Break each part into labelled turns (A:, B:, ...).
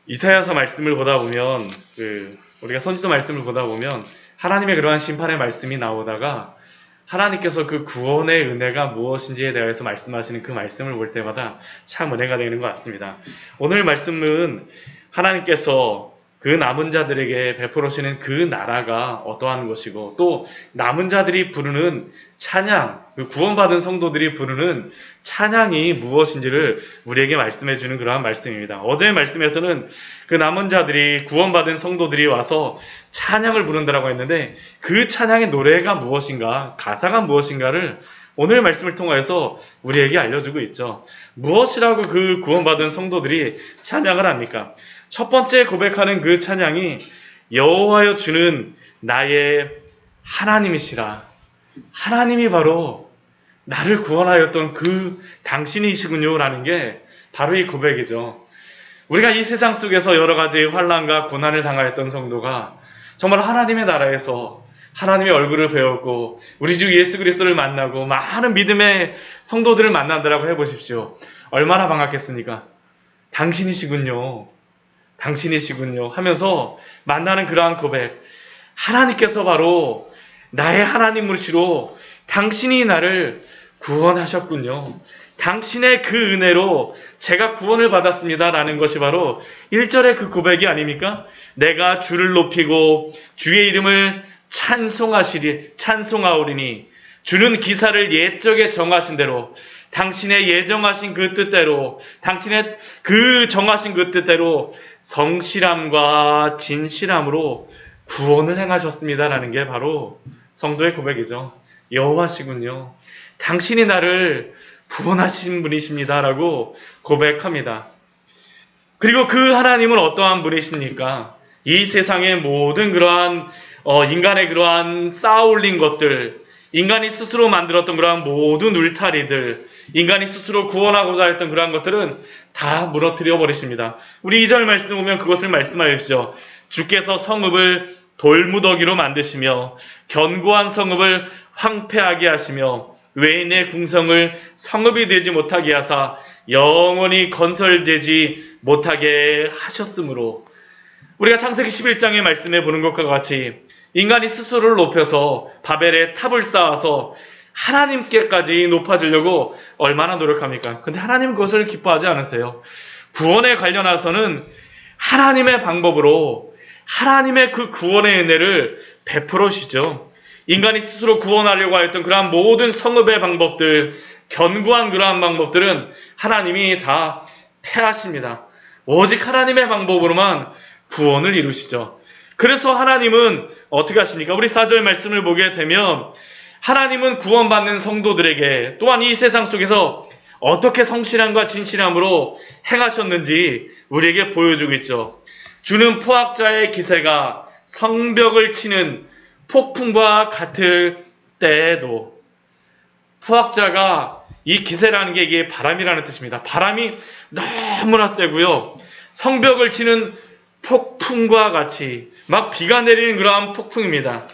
A: 이사야서 말씀을 보다 보면 우리가 선지서 말씀을 보다 보면 하나님의 그러한 심판의 말씀이 나오다가 하나님께서 그 구원의 은혜가 무엇인지에 대해서 말씀하시는 그 말씀을 볼 때마다 참 은혜가 되는 것 같습니다. 오늘 말씀은 하나님께서 그 남은 자들에게 베풀으시는 그 나라가 어떠한 것이고 또 남은 자들이 부르는 찬양, 그 구원받은 성도들이 부르는 찬양이 무엇인지를 우리에게 말씀해 주는 그러한 말씀입니다. 어제의 말씀에서는 그 남은 자들이 구원받은 성도들이 와서 찬양을 부른다라고 했는데 그 찬양의 노래가 무엇인가, 가사가 무엇인가를 오늘 말씀을 통해서 우리에게 알려주고 있죠. 무엇이라고 그 구원받은 성도들이 찬양을 합니까? 첫 번째 고백하는 그 찬양이 여호와여 주는 나의 하나님이시라. 하나님이 바로 나를 구원하였던 그 당신이시군요 라는 게 바로 이 고백이죠. 우리가 이 세상 속에서 여러 가지 환난과 고난을 당하였던 성도가 정말 하나님의 나라에서 하나님의 얼굴을 배웠고 우리 주 예수 그리스도를 만나고 많은 믿음의 성도들을 만난다라고 해보십시오. 얼마나 반갑겠습니까? 당신이시군요. 당신이시군요 하면서 만나는 그러한 고백, 하나님께서 바로 나의 하나님이시로 당신이 나를 구원하셨군요. 당신의 그 은혜로 제가 구원을 받았습니다 라는 것이 바로 1절의 그 고백이 아닙니까? 내가 주를 높이고 주의 이름을 찬송하오리니 주는 기사를 옛적에 정하신 대로 당신의 예정하신 그 뜻대로 당신의 그 정하신 그 뜻대로 성실함과 진실함으로 구원을 행하셨습니다라는 게 바로 성도의 고백이죠. 여호와시군요. 당신이 나를 구원하신 분이십니다라고 고백합니다. 그리고 그 하나님은 어떠한 분이십니까? 이 세상의 모든 그러한 인간의 그러한 쌓아올린 것들, 인간이 스스로 만들었던 그러한 모든 울타리들, 인간이 스스로 구원하고자 했던 그러한 것들은 다 무너뜨려 버리십니다. 우리 2절 말씀 보면 그것을 말씀하시죠. 주께서 성읍을 돌무더기로 만드시며 견고한 성읍을 황폐하게 하시며 외인의 궁성을 성읍이 되지 못하게 하사 영원히 건설되지 못하게 하셨으므로, 우리가 창세기 11장의 말씀에 보는 것과 같이 인간이 스스로를 높여서 바벨에 탑을 쌓아서 하나님께까지 높아지려고 얼마나 노력합니까? 근데 하나님은 그것을 기뻐하지 않으세요. 구원에 관련해서는 하나님의 방법으로 하나님의 그 구원의 은혜를 베풀어 주시죠. 인간이 스스로 구원하려고 하였던 그러한 모든 성읍의 방법들, 견고한 그러한 방법들은 하나님이 다 패하십니다. 오직 하나님의 방법으로만 구원을 이루시죠. 그래서 하나님은 어떻게 하십니까? 우리 4절 말씀을 보게 되면 하나님은 구원받는 성도들에게 또한 이 세상 속에서 어떻게 성실함과 진실함으로 행하셨는지 우리에게 보여주고 있죠. 주는 포악자의 기세가 성벽을 치는 폭풍과 같을 때에도, 포악자가 이 기세라는 게 이게 바람이라는 뜻입니다. 바람이 너무나 세고요. 성벽을 치는 폭풍과 같이 막 비가 내리는 그러한 폭풍입니다.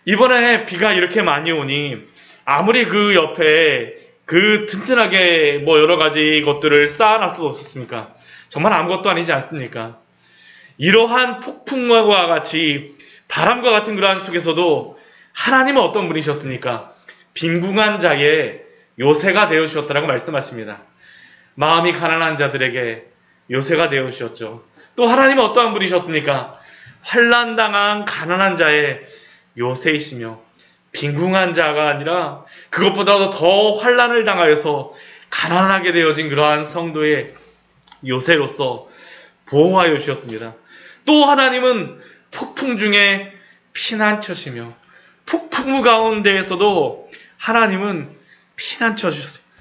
A: 이번에 비가 이렇게 많이 오니 아무리 그 옆에 그 튼튼하게 여러 가지 것들을 쌓아놨어도 어떻습니까? 정말 아무것도 아니지 않습니까? 이러한 폭풍과 같이 바람과 같은 그러한 속에서도 하나님은 어떤 분이셨습니까? 빈궁한 자의 요새가 되어주셨다라고 말씀하십니다. 마음이 가난한 자들에게 요새가 되어주셨죠. 또 하나님은 어떠한 분이셨습니까? 환난당한 가난한 자의 요새이시며, 빈궁한 자가 아니라 그것보다도 더 환난을 당하여서 가난하게 되어진 그러한 성도의 요새로서 보호하여 주셨습니다. 또 하나님은 폭풍 중에 피난처시며, 폭풍 가운데에서도 하나님은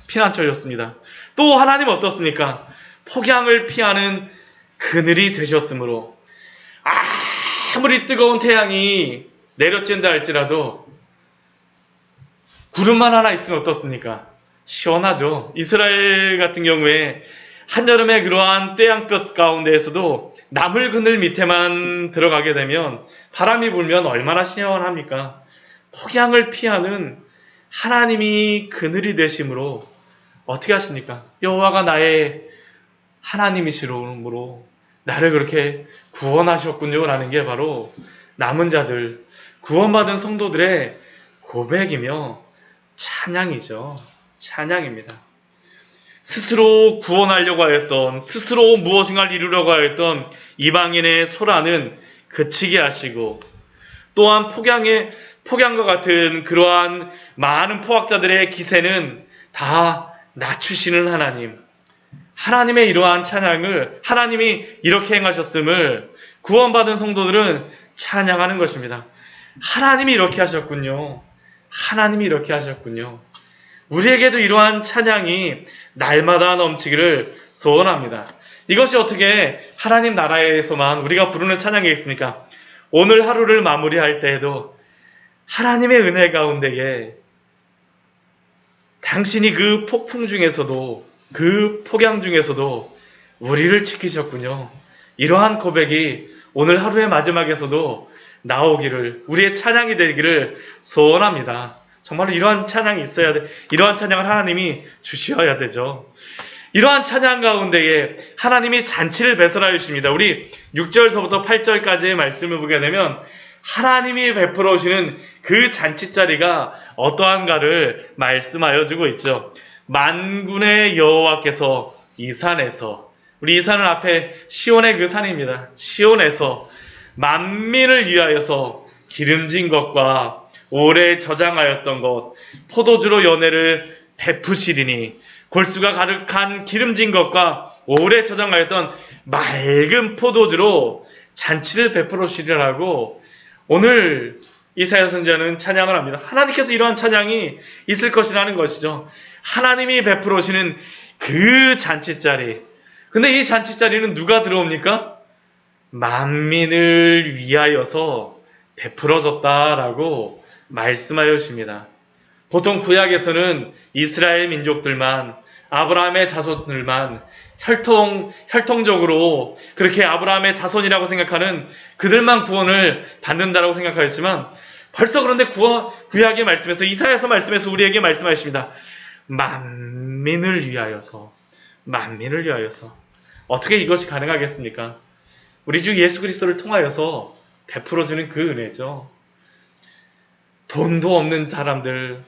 A: 피난처였습니다. 또 하나님은 어떻습니까? 폭양을 피하는 그늘이 되셨으므로 아무리 뜨거운 태양이 내려쬐다 할지라도 구름만 하나 있으면 어떻습니까? 시원하죠. 이스라엘 같은 경우에 한여름에 그러한 떼양볕 가운데에서도 나물 그늘 밑에만 들어가게 되면 바람이 불면 얼마나 시원합니까? 폭양을 피하는 하나님이 그늘이 되심으로 어떻게 하십니까? 여호와가 나의 하나님이시므로 나를 그렇게 구원하셨군요 라는 게 바로 남은 자들, 구원받은 성도들의 고백이며 찬양이죠. 찬양입니다. 스스로 구원하려고 하였던, 스스로 무엇인가를 이루려고 하였던 이방인의 소란은 그치게 하시고, 또한 폭양과 같은 그러한 많은 포악자들의 기세는 다 낮추시는 하나님. 하나님의 이러한 찬양을, 하나님이 이렇게 행하셨음을 구원받은 성도들은 찬양하는 것입니다. 하나님이 이렇게 하셨군요. 하나님이 이렇게 하셨군요. 우리에게도 이러한 찬양이 날마다 넘치기를 소원합니다. 이것이 어떻게 하나님 나라에서만 우리가 부르는 찬양이겠습니까? 오늘 하루를 마무리할 때에도 하나님의 은혜 가운데에 당신이 그 폭풍 중에서도, 그 폭양 중에서도 우리를 지키셨군요. 이러한 고백이 오늘 하루의 마지막에서도 나오기를, 우리의 찬양이 되기를 소원합니다. 정말로 이러한 찬양이 있어야 돼. 이러한 찬양을 하나님이 주셔야 되죠. 이러한 찬양 가운데에 하나님이 잔치를 배설하여 주십니다. 우리 6절서부터 8절까지의 말씀을 보게 되면 하나님이 베풀어 오시는 그 잔치자리가 어떠한가를 말씀하여 주고 있죠. 만군의 여호와께서 이 산에서, 우리 이 산은 앞에 시온의 그 산입니다. 시온에서 만민을 위하여서 기름진 것과 오래 저장하였던 것, 포도주로 연회를 베푸시리니, 골수가 가득한 기름진 것과 오래 저장하였던 맑은 포도주로 잔치를 베풀으시리라고 오늘 이사야 선지자는 찬양을 합니다. 하나님께서 이러한 찬양이 있을 것이라는 것이죠. 하나님이 베풀으시는 그 잔치자리. 근데 이 잔치자리는 누가 들어옵니까? 만민을 위하여서 베풀어졌다라고 말씀하여 주십니다. 보통 구약에서는 이스라엘 민족들만, 아브라함의 자손들만 혈통적으로 그렇게 아브라함의 자손이라고 생각하는 그들만 구원을 받는다라고 생각하였지만, 벌써 그런데 구약의 말씀에서, 이사야서 말씀에서 우리에게 말씀하십니다. 만민을 위하여서, 만민을 위하여서. 어떻게 이것이 가능하겠습니까? 우리 주 예수 그리스도를 통하여서 베풀어주는 그 은혜죠. 돈도 없는 사람들,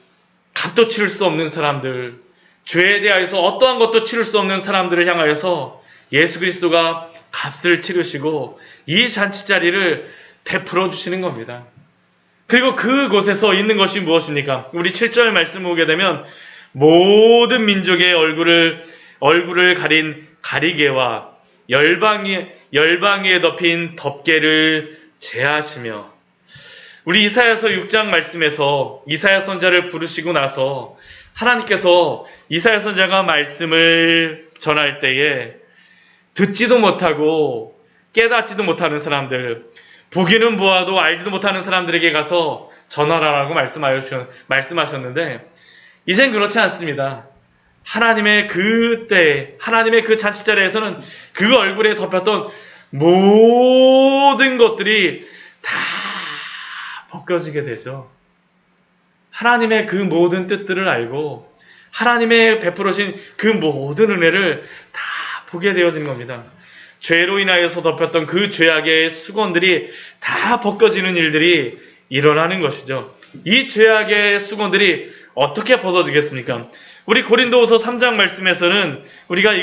A: 값도 치를 수 없는 사람들, 죄에 대하여서 어떠한 것도 치를 수 없는 사람들을 향하여서 예수 그리스도가 값을 치르시고 이 잔치자리를 베풀어 주시는 겁니다. 그리고 그곳에서 있는 것이 무엇입니까? 우리 7절 말씀 보게 되면 모든 민족의 얼굴을 가린 가리개와 열방위에 덮인 덮개를 제하시며, 우리 이사야서 6장 말씀에서 이사야 선지자를 부르시고 나서 하나님께서 이사야 선지자가 말씀을 전할 때에 듣지도 못하고 깨닫지도 못하는 사람들, 보기는 보아도 알지도 못하는 사람들에게 가서 전하라라고 말씀하셨는데, 이젠 그렇지 않습니다. 하나님의 그때, 하나님의 그 잔치자리에서는 그 얼굴에 덮였던 모든 것들이 다 벗겨지게 되죠. 하나님의 그 모든 뜻들을 알고 하나님의 베풀으신 그 모든 은혜를 다 보게 되어지는 겁니다. 죄로 인하여서 덮였던 그 죄악의 수건들이 다 벗겨지는 일들이 일어나는 것이죠. 이 죄악의 수건들이 어떻게 벗어지겠습니까? 우리 고린도후서 3장 말씀에서는 우리가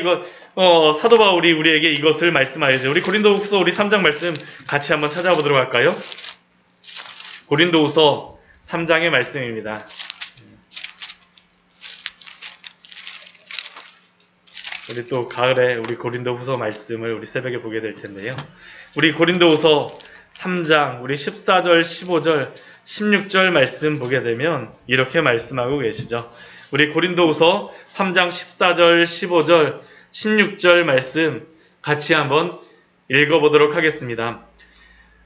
A: 사도 바울이 우리에게 이것을 말씀하여죠. 우리 고린도후서 우리 3장 말씀 같이 한번 찾아보도록 할까요? 고린도후서 3장의 말씀입니다. 우리 또 가을에 우리 고린도후서 말씀을 우리 새벽에 보게 될 텐데요. 우리 고린도후서 3장 우리 14절, 15절, 16절 말씀 보게 되면 이렇게 말씀하고 계시죠. 우리 고린도후서 3장 14절, 15절, 16절 말씀 같이 한번 읽어보도록 하겠습니다.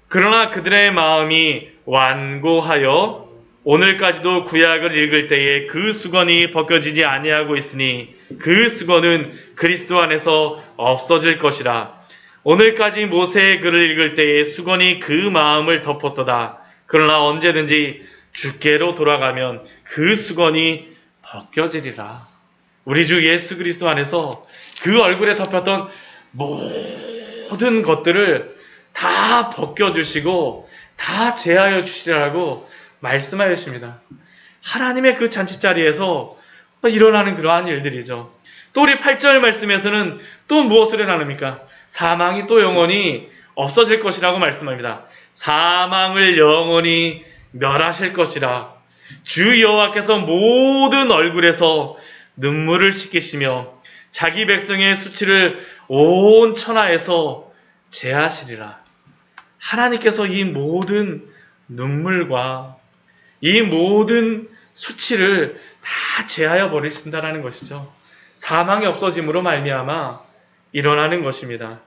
A: 그러나 그들의 마음이 완고하여 오늘까지도 구약을 읽을 때에 그 수건이 벗겨지지 아니하고 있으니 그 수건은 그리스도 안에서 없어질 것이라. 오늘까지 모세의 글을 읽을 때에 수건이 그 마음을 덮었도다. 그러나 언제든지 주께로 돌아가면 그 수건이 벗겨지리라. 우리 주 예수 그리스도 안에서 그 얼굴에 덮였던 모든 모든 것들을 다 벗겨주시고 다 제하여 주시라고 말씀하여 주십니다. 하나님의 그 잔치자리에서 일어나는 그러한 일들이죠. 또 우리 8절 말씀에서는 또 무엇을 나눕니까? 사망이 또 영원히 없어질 것이라고 말씀합니다. 사망을 영원히 멸하실 것이라. 주 여호와께서 모든 얼굴에서 눈물을 씻기시며 자기 백성의 수치를 온 천하에서 제하시리라. 하나님께서 이 모든 눈물과 이 모든 수치를 다 제하여 버리신다는 것이죠. 사망이 없어짐으로 말미암아 일어나는 것입니다.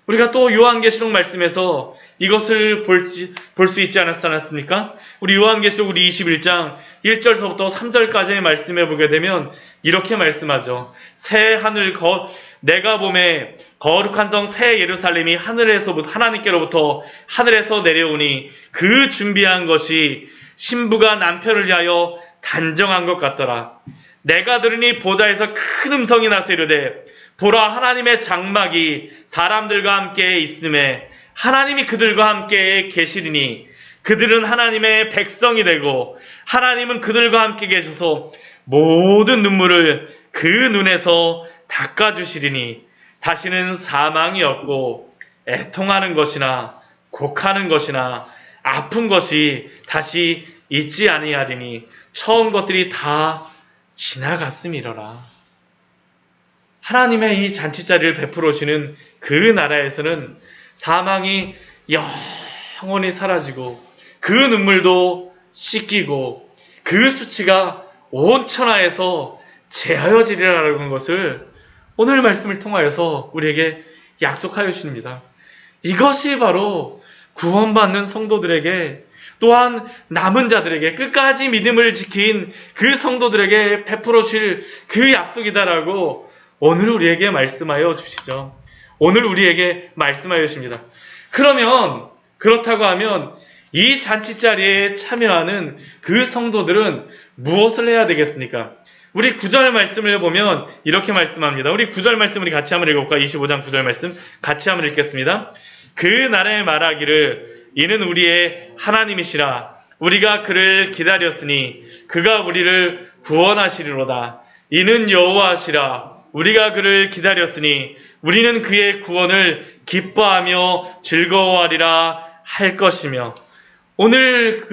A: 우리가 또 요한계시록 말씀에서 이것을 볼 수 있지 않았습니까? 우리 요한계시록 우리 21장 1절서부터 3절까지의 말씀해 보게 되면 이렇게 말씀하죠. 새 하늘 내가 봄에 거룩한 성 새 예루살렘이 하나님께로부터 하늘에서 내려오니 그 준비한 것이 신부가 남편을 위하여 단정한 것 같더라. 내가 들으니 보좌에서 큰 음성이 나서 이르되 보라, 하나님의 장막이 사람들과 함께 있음에 하나님이 그들과 함께 계시리니 그들은 하나님의 백성이 되고 하나님은 그들과 함께 계셔서 모든 눈물을 그 눈에서 닦아주시리니 다시는 사망이 없고 애통하는 것이나 곡하는 것이나 아픈 것이 다시 있지 아니하리니 처음 것들이 다 지나갔음이로라. 하나님의 이 잔치자리를 베풀어 주시는 그 나라에서는 사망이 영원히 사라지고 그 눈물도 씻기고 그 수치가 온 천하에서 제하여지리라는 것을 오늘 말씀을 통하여서 우리에게 약속하여 주십니다. 이것이 바로 구원받는 성도들에게 또한 남은 자들에게 끝까지 믿음을 지킨 그 성도들에게 베풀어 주실 그 약속이다라고 오늘 우리에게 말씀하여 주시죠. 오늘 우리에게 말씀하여 주십니다. 그러면 그렇다고 하면 이 잔치자리에 참여하는 그 성도들은 무엇을 해야 되겠습니까? 우리 9절 말씀을 보면 이렇게 말씀합니다. 우리 9절 말씀 우리 같이 한번 읽어볼까요? 25장 9절 말씀 같이 한번 읽겠습니다. 그 날에 말하기를 이는 우리의 하나님이시라. 우리가 그를 기다렸으니 그가 우리를 구원하시리로다. 이는 여호와시라. 우리가 그를 기다렸으니 우리는 그의 구원을 기뻐하며 즐거워하리라 할 것이며. 오늘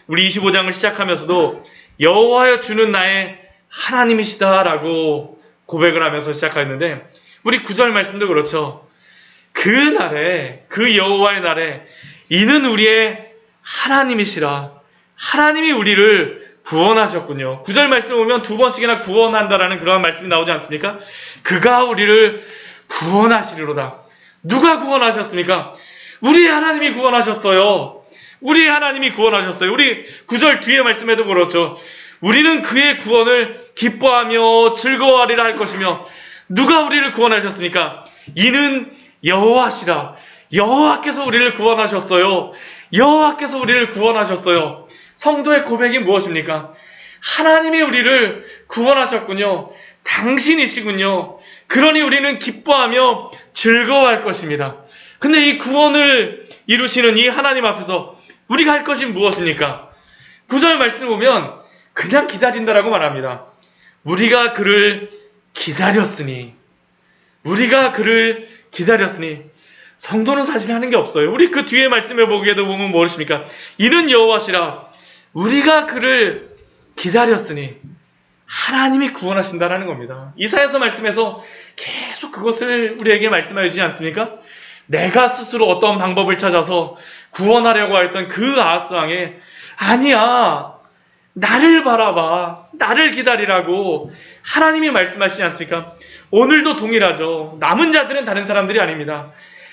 A: 우리 25장을 시작하면서도 여호와여 주는 나의 하나님이시다라고 고백을 하면서 시작하였는데 우리 9절 말씀도 그렇죠. 그 날에, 그 여호와의 날에 이는 우리의 하나님이시라. 하나님이 우리를 구원하셨군요. 9절 말씀을 보면 두 번씩이나 구원한다라는 그러한 말씀이 나오지 않습니까? 그가 우리를 구원하시리로다. 누가 구원하셨습니까? 우리 하나님이 구원하셨어요. 우리 하나님이 구원하셨어요. 우리 9절 뒤에 말씀에도 그렇죠. 우리는 그의 구원을 기뻐하며 즐거워하리라 할 것이며 누가 우리를 구원하셨습니까? 이는 여호와시라. 여호와께서 우리를 구원하셨어요. 여호와께서 우리를 구원하셨어요. 성도의 고백이 무엇입니까? 하나님이 우리를 구원하셨군요. 당신이시군요. 그러니 우리는 기뻐하며 즐거워할 것입니다. 근데 이 구원을 이루시는 이 하나님 앞에서 우리가 할 것이 무엇입니까? 9절 말씀을 보면 그냥 기다린다라고 말합니다. 우리가 그를 기다렸으니 성도는 사실 하는 게 없어요. 우리 그 뒤에 말씀해 보게도 보면 무엇입니까? 이는 여호와시라. 우리가 그를 기다렸으니 하나님이 구원하신다라는 겁니다. 이사야서 말씀에서 계속 그것을 우리에게 말씀해 주지 않습니까? 내가 스스로 어떤 방법을 찾아서 구원하려고 했던 그 아하스 왕에 아니야, 나를 바라봐, 나를 기다리라고 하나님이 말씀하시지 않습니까? 오늘도 동일하죠. 남은 자들은 다른 사람들이 아닙니다.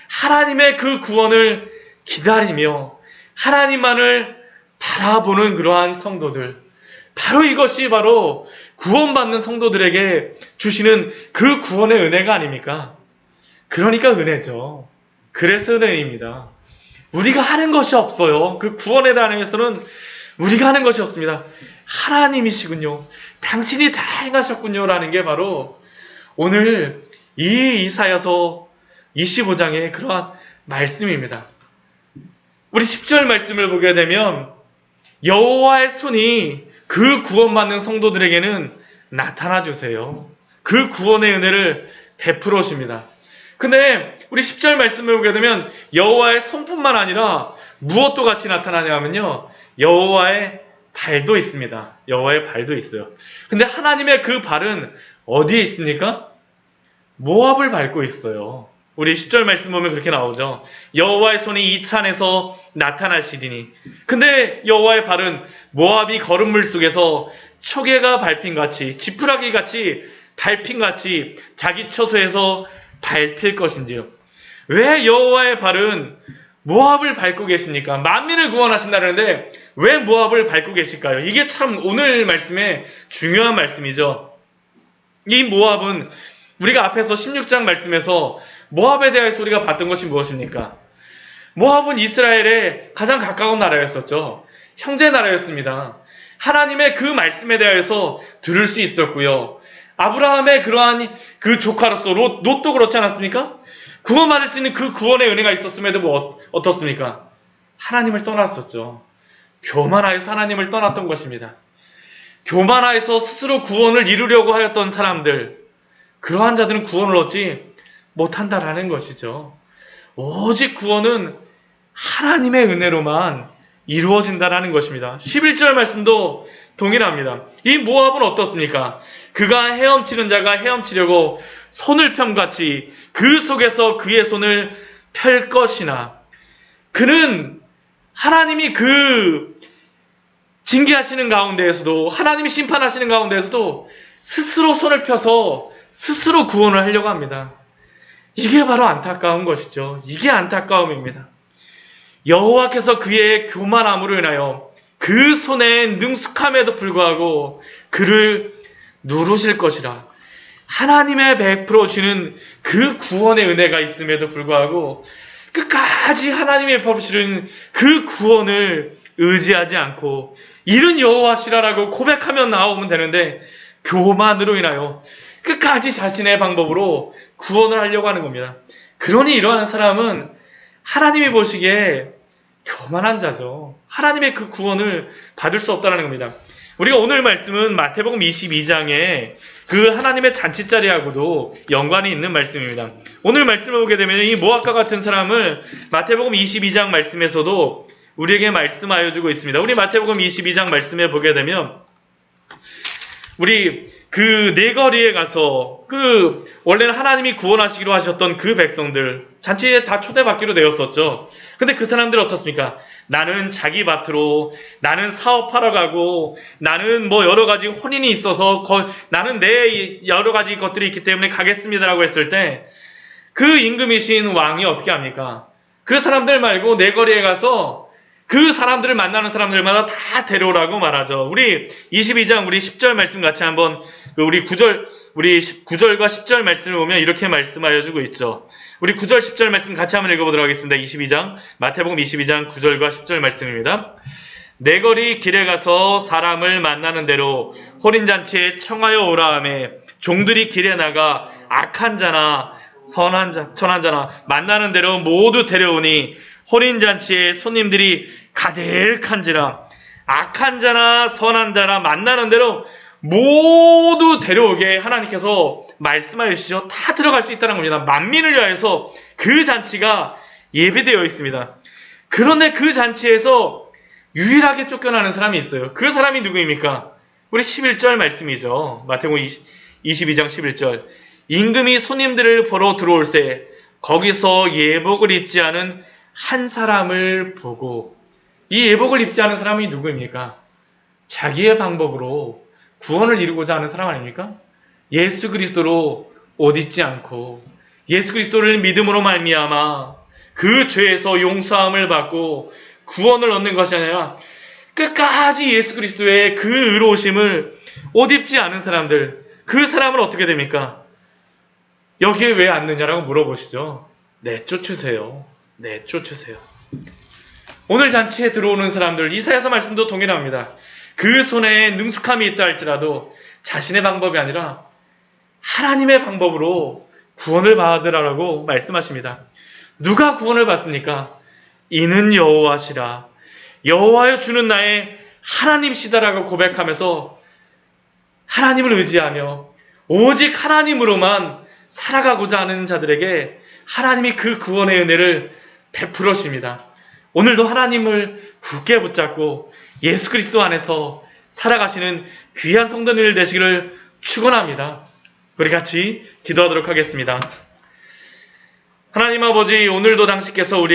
A: 하나님의 그 구원을 기다리며 하나님만을 바라보는 그러한 성도들, 바로 이것이 바로 구원받는 성도들에게 주시는 그 구원의 은혜가 아닙니까? 그러니까 은혜죠. 그래서 은혜입니다. 우리가 하는 것이 없어요. 그 구원에 대해서는 우리가 하는 것이 없습니다. 하나님이시군요. 당신이 다 행하셨군요. 라는 게 바로 오늘 이 이사야서 25장의 그러한 말씀입니다. 우리 10절 말씀을 보게 되면 여호와의 손이 그 구원받는 성도들에게는 나타나 주세요. 그 구원의 은혜를 베풀어 주십니다. 근데 우리 10절 말씀을 보게 되면 여호와의 손뿐만 아니라 무엇도 같이 나타나냐면요. 여호와의 발도 있습니다. 여호와의 발도 있어요. 근데 하나님의 그 발은 어디에 있습니까? 모압을 밟고 있어요. 우리 10절 말씀 보면 그렇게 나오죠. 여호와의 손이 이 산에서 나타나시리니. 근데 여호와의 발은 모압이 걸음물 속에서 초계가 밟힌 같이, 지푸라기 같이 밟힌 같이 자기 처소에서 밟힐 것인지요. 왜 여호와의 발은 모압을 밟고 계십니까? 만민을 구원하신다는데 왜 모압을 밟고 계실까요? 이게 참 오늘 말씀의 중요한 말씀이죠. 이 모압은 우리가 앞에서 16장 말씀에서 모압에 대한 소리가 봤던 것이 무엇입니까? 모압은 이스라엘의 가장 가까운 나라였었죠. 형제 나라였습니다. 하나님의 그 말씀에 대해서 들을 수 있었고요. 아브라함의 그러한 그 조카로서 롯도 그렇지 않았습니까? 구원받을 수 있는 그 구원의 은혜가 있었음에도 어떻습니까? 하나님을 떠났었죠. 교만하여서 하나님을 떠났던 것입니다. 교만하여서 스스로 구원을 이루려고 하였던 사람들, 그러한 자들은 구원을 얻지 못한다라는 것이죠. 오직 구원은 하나님의 은혜로만 이루어진다라는 것입니다. 11절 말씀도 동일합니다. 이 모압은 어떻습니까? 그가 헤엄치는 자가 헤엄치려고 손을 펴같이 그 속에서 그의 손을 펼 것이나, 그는 하나님이 그 징계하시는 가운데에서도, 하나님이 심판하시는 가운데에서도 스스로 손을 펴서 스스로 구원을 하려고 합니다. 이게 바로 안타까운 것이죠. 이게 안타까움입니다. 여호와께서 그의 교만함으로 인하여 그 손의 능숙함에도 불구하고 그를 누르실 것이라. 하나님의 베풀어 주는 그 구원의 은혜가 있음에도 불구하고 끝까지 하나님의 베풀어 주는 그 구원을 의지하지 않고 이른 여호와시라라고 고백하면 나오면 되는데, 교만으로 인하여 끝까지 자신의 방법으로 구원을 하려고 하는 겁니다. 그러니 이러한 사람은 하나님이 보시기에 교만한 자죠. 하나님의 그 구원을 받을 수 없다는 겁니다. 우리가 오늘 말씀은 마태복음 22장에 그 하나님의 잔치자리하고도 연관이 있는 말씀입니다. 오늘 말씀을 보게 되면 이 모압과 같은 사람을 마태복음 22장 말씀에서도 우리에게 말씀하여 주고 있습니다. 우리 마태복음 22장 말씀에 보게 되면 우리 그 네거리에 가서 원래는 하나님이 구원하시기로 하셨던 그 백성들 잔치에 다 초대받기로 되었었죠. 근데 그 사람들은 어떻습니까? 나는 자기 밭으로, 나는 사업하러 가고, 나는 뭐 여러 가지 혼인이 있어서 나는 내 여러 가지 것들이 있기 때문에 가겠습니다라고 했을 때 그 임금이신 왕이 어떻게 합니까? 그 사람들 말고 네거리에 가서 그 사람들을 만나는 사람들마다 다 데려오라고 말하죠. 우리 22장 우리 10절 말씀 같이 한번 우리 9절과 10절 말씀을 보면 이렇게 말씀하여 주고 있죠. 우리 9절 10절 말씀 같이 한번 읽어보도록 하겠습니다. 22장 마태복음 22장 9절과 10절 말씀입니다. 네거리 길에 가서 사람을 만나는 대로 혼인잔치에 청하여 오라 하매 종들이 길에 나가 악한 자나 선한 자나 만나는 대로 모두 데려오니 혼인잔치에 손님들이 가득한지라. 악한 자나 선한 자나 만나는 대로 모두 데려오게 하나님께서 말씀하여 주시죠. 다 들어갈 수 있다는 겁니다. 만민을 위하여서 그 잔치가 예비되어 있습니다. 그런데 그 잔치에서 유일하게 쫓겨나는 사람이 있어요. 그 사람이 누구입니까? 우리 11절 말씀이죠. 마태복음 22장 11절. 임금이 손님들을 보러 들어올세 거기서 예복을 입지 않은 한 사람을 보고, 이 예복을 입지 않은 사람이 누구입니까? 자기의 방법으로 구원을 이루고자 하는 사람 아닙니까? 예수 그리스도로 옷 입지 않고 예수 그리스도를 믿음으로 말미암아 그 죄에서 용서함을 받고 구원을 얻는 것이 아니라 끝까지 예수 그리스도의 그 의로우심을 옷 입지 않은 사람들, 그 사람은 어떻게 됩니까? 여기에 왜 앉느냐라고 물어보시죠. 내쫓으세요. 내쫓으세요. 오늘 잔치에 들어오는 사람들, 이사야서 말씀도 동일합니다. 그 손에 능숙함이 있다 할지라도 자신의 방법이 아니라 하나님의 방법으로 구원을 받으라라고 말씀하십니다. 누가 구원을 받습니까? 이는 여호와시라. 여호와여 주는 나의 하나님시다라고 고백하면서 하나님을 의지하며 오직 하나님으로만 살아가고자 하는 자들에게 하나님이 그 구원의 은혜를 베풀어 주십니다. 오늘도 하나님을 굳게 붙잡고 예수 그리스도 안에서 살아가시는 귀한 성도님들 되시기를 축원합니다. 우리 같이 기도하도록 하겠습니다. 하나님 아버지, 오늘도 당신께서 우리에게